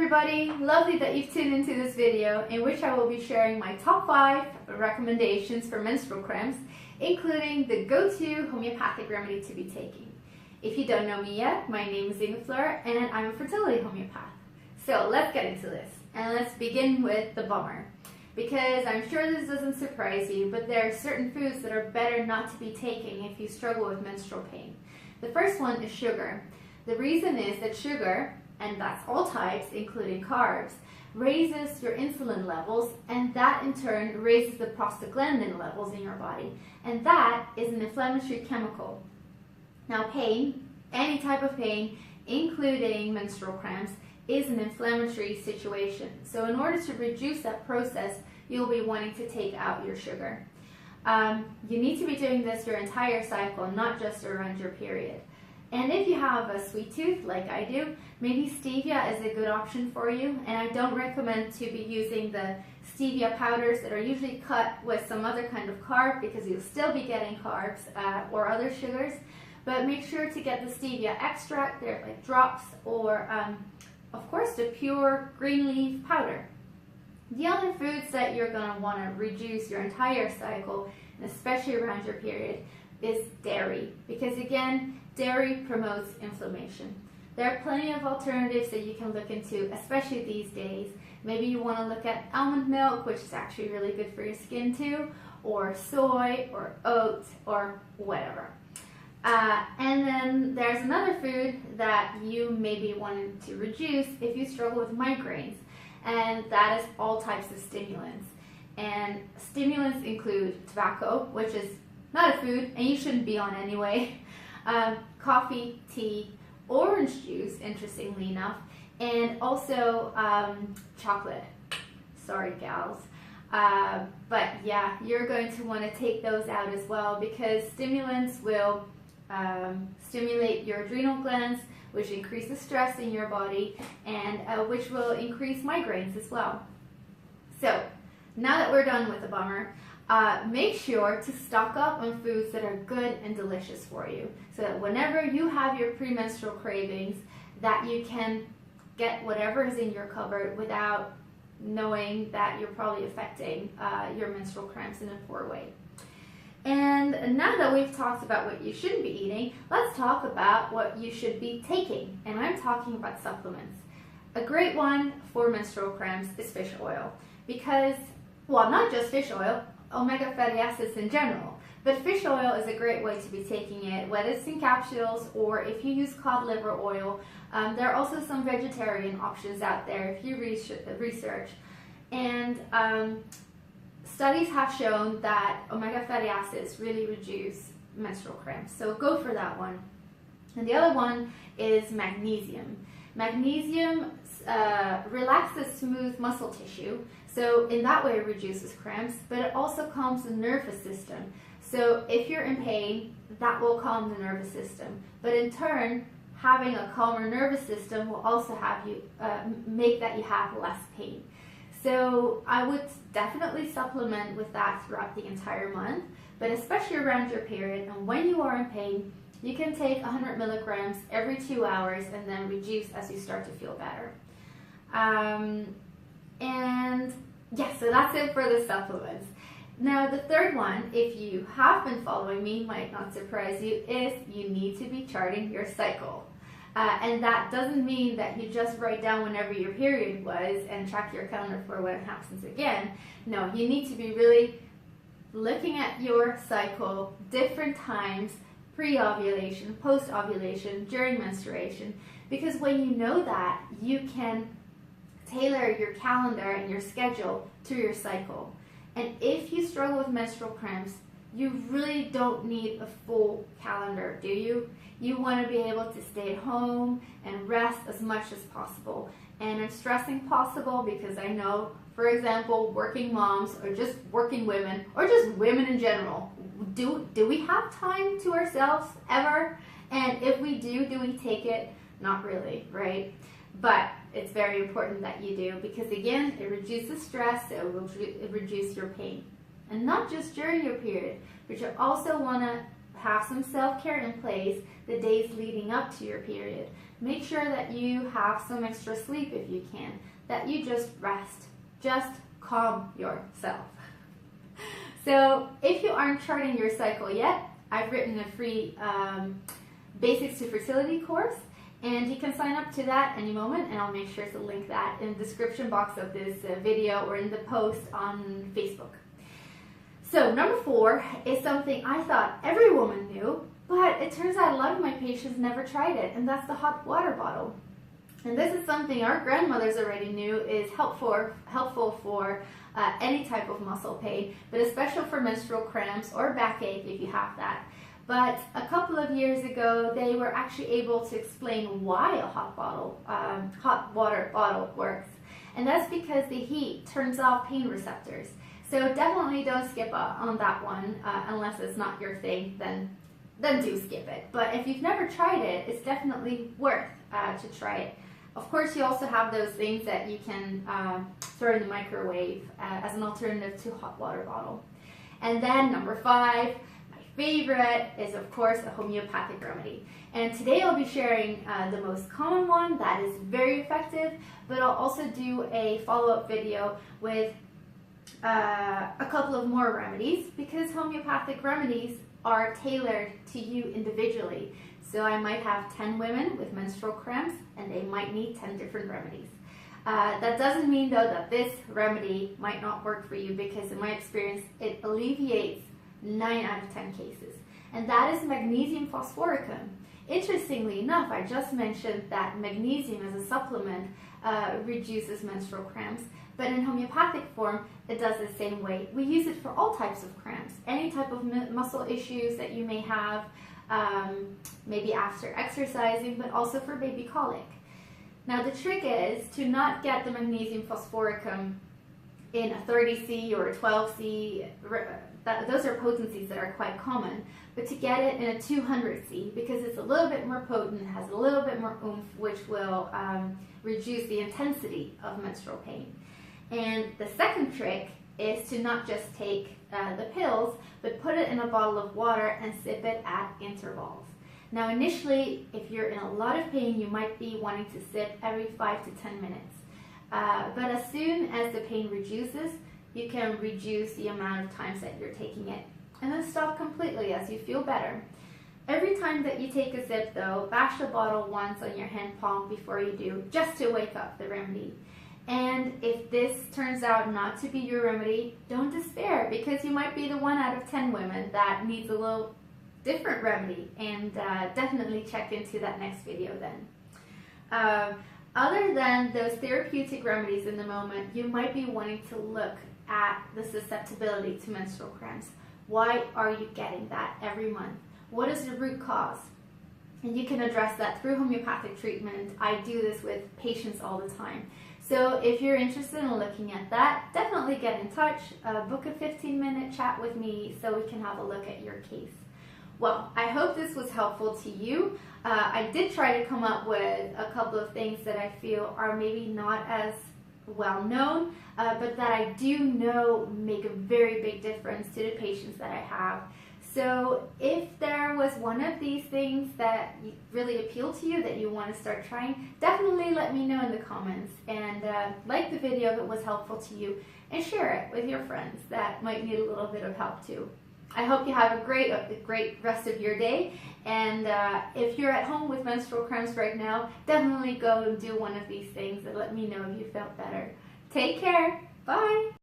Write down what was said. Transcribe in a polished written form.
everybody, lovely that you've tuned into this video in which I will be sharing my top 5 recommendations for menstrual cramps, including the go-to homeopathic remedy to be taking. If you don't know me yet, my name is Fleur and I'm a fertility homeopath. So let's get into this, and let's begin with the bummer. Because I'm sure this doesn't surprise you, but there are certain foods that are better not to be taking if you struggle with menstrual pain. The first one is sugar. The reason is that sugar, and that's all types, including carbs, raises your insulin levels, and that in turn raises the prostaglandin levels in your body. And that is an inflammatory chemical. Now pain, any type of pain, including menstrual cramps, is an inflammatory situation. So in order to reduce that process, you'll be wanting to take out your sugar. You need to be doing this your entire cycle, not just around your period. And if you have a sweet tooth, like I do, maybe stevia is a good option for you. And I don't recommend to be using the stevia powders that are usually cut with some other kind of carb, because you'll still be getting carbs or other sugars. But make sure to get the stevia extract, they're like drops, or of course the pure green leaf powder. The other foods that you're going to want to reduce your entire cycle, and especially around your period, is dairy. Because again, dairy promotes inflammation. There are plenty of alternatives that you can look into, especially these days. Maybe you want to look at almond milk, which is actually really good for your skin too, or soy, or oats, or whatever. And then there's another food that you may be wanting to reduce if you struggle with migraines, and that is all types of stimulants. And stimulants include tobacco, which is not a food and you shouldn't be on anyway, coffee, tea, orange juice, interestingly enough, and also chocolate. Sorry, gals. But yeah, you're going to want to take those out as well, because stimulants will stimulate your adrenal glands, which increases stress in your body, and which will increase migraines as well. So now that we're done with the bummer, make sure to stock up on foods that are good and delicious for you, so that whenever you have your premenstrual cravings, that you can get whatever is in your cupboard without knowing that you're probably affecting your menstrual cramps in a poor way. And now that we've talked about what you shouldn't be eating, let's talk about what you should be taking. And I'm talking about supplements. A great one for menstrual cramps is fish oil. Because, well, not just fish oil, omega fatty acids in general. But fish oil is a great way to be taking it, whether it's in capsules or if you use cod liver oil. There are also some vegetarian options out there if you research. And studies have shown that omega fatty acids really reduce menstrual cramps, so go for that one. And the other one is magnesium. Magnesium relaxes smooth muscle tissue, so in that way it reduces cramps, but it also calms the nervous system. So if you're in pain, that will calm the nervous system, but in turn, having a calmer nervous system will also have you make that you have less pain. So I would definitely supplement with that throughout the entire month, but especially around your period. And when you are in pain, you can take 100 milligrams every 2 hours and then reduce as you start to feel better. And yeah, so that's it for the supplements. Now the third one, if you have been following me, might not surprise you, is you need to be charting your cycle. And that doesn't mean that you just write down whenever your period was and track your calendar for when it happens again. No, you need to be really looking at your cycle different times, pre-ovulation, post-ovulation, during menstruation, because when you know that, you can tailor your calendar and your schedule to your cycle. And if you struggle with menstrual cramps, you really don't need a full calendar, do you? You want to be able to stay at home and rest as much as possible. And I'm stressing possible because I know, for example, working moms or just working women or just women in general, do we have time to ourselves ever? And if we do we take it? Not really, right? But it's very important that you do, because again, it reduces stress, so it will reduce your pain. And not just during your period, but you also want to have some self-care in place the days leading up to your period, Make sure that you have some extra sleep if you can, that you just rest, just calm yourself. So if you aren't charting your cycle yet, I've written a free Basics to Fertility course, and you can sign up to that any moment, and I'll make sure to link that in the description box of this video or in the post on Facebook. So number 4 is something I thought every woman knew, but it turns out a lot of my patients never tried it, and that's the hot water bottle. And this is something our grandmothers already knew is helpful for any type of muscle pain, but especially for menstrual cramps or backache if you have that. But a couple of years ago, they were actually able to explain why a hot water bottle works. And that's because the heat turns off pain receptors. So definitely don't skip on that one unless it's not your thing, then do skip it. But if you've never tried it, it's definitely worth to try it. Of course, you also have those things that you can throw in the microwave as an alternative to hot water bottle. And then number 5, favorite is of course a homeopathic remedy, and today I'll be sharing the most common one that is very effective, but I'll also do a follow-up video with a couple of more remedies, because homeopathic remedies are tailored to you individually. So I might have 10 women with menstrual cramps and they might need 10 different remedies. That doesn't mean though that this remedy might not work for you, because in my experience it alleviates 9 out of 10 cases, and that is magnesium phosphoricum. Interestingly enough, I just mentioned that magnesium as a supplement reduces menstrual cramps, but in homeopathic form it does the same way. We use it for all types of cramps, any type of muscle issues that you may have, maybe after exercising, but also for baby colic. Now the trick is to not get the magnesium phosphoricum in a 30C or a 12C, those are potencies that are quite common, but to get it in a 200C, because it's a little bit more potent, has a little bit more oomph, which will reduce the intensity of menstrual pain. And the second trick is to not just take the pills, but put it in a bottle of water and sip it at intervals. Now initially, if you're in a lot of pain, you might be wanting to sip every 5 to 10 minutes. But as soon as the pain reduces, you can reduce the amount of times that you're taking it, and then stop completely as you feel better. Every time that you take a sip though, bash the bottle once on your hand palm before you do, just to wake up the remedy. And if this turns out not to be your remedy, don't despair, because you might be the 1 out of 10 women that needs a little different remedy, and definitely check into that next video then. Other than those therapeutic remedies in the moment, you might be wanting to look at the susceptibility to menstrual cramps. Why are you getting that every month? What is the root cause? And you can address that through homeopathic treatment. I do this with patients all the time. So if you're interested in looking at that, definitely get in touch, book a 15-minute chat with me so we can have a look at your case. Well, I hope this was helpful to you. I did try to come up with a couple of things that I feel are maybe not as well known, but that I do know make a very big difference to the patients that I have. So if there was one of these things that really appeal to you that you want to start trying, definitely let me know in the comments, and like the video if it was helpful to you, and share it with your friends that might need a little bit of help too. I hope you have a great rest of your day, and if you're at home with menstrual cramps right now, definitely go and do one of these things and let me know if you felt better. Take care!